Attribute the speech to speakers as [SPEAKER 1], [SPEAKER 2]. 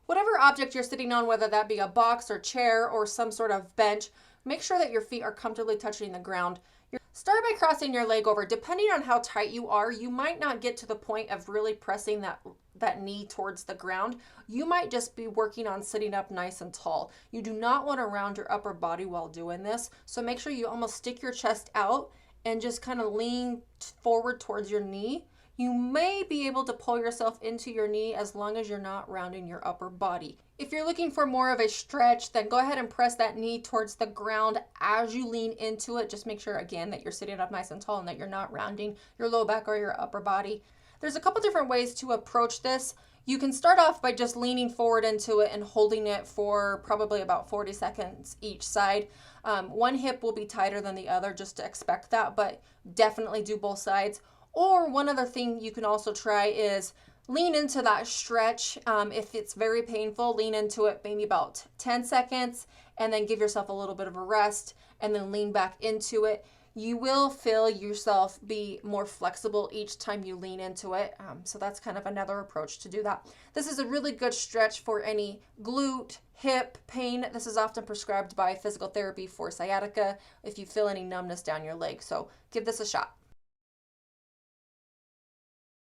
[SPEAKER 1] Whatever object you're sitting on, whether that be a box or chair or some sort of bench, make sure that your feet are comfortably touching the ground. Start by crossing your leg over. Depending on how tight you are, you might not get to the point of really pressing that knee towards the ground. You might just be working on sitting up nice and tall. You do not want to round your upper body while doing this, so make sure you almost stick your chest out and just kind of lean forward towards your knee. You may be able to pull yourself into your knee as long as you're not rounding your upper body. If you're looking for more of a stretch, then go ahead and press that knee towards the ground as you lean into it. Just make sure, again, that you're sitting up nice and tall and that you're not rounding your low back or your upper body. There's a couple different ways to approach this. You can start off by just leaning forward into it and holding it for probably about 40 seconds each side. One hip will be tighter than the other, just to expect that, but definitely do both sides. Or one other thing you can also try is lean into that stretch. If it's very painful, lean into it maybe about 10 seconds and then give yourself a little bit of a rest and then lean back into it. You will feel yourself be more flexible each time you lean into it. So that's kind of another approach to do that. This is a really good stretch for any glute, hip pain. This is often prescribed by physical therapy for sciatica if you feel any numbness down your leg. So give this a shot.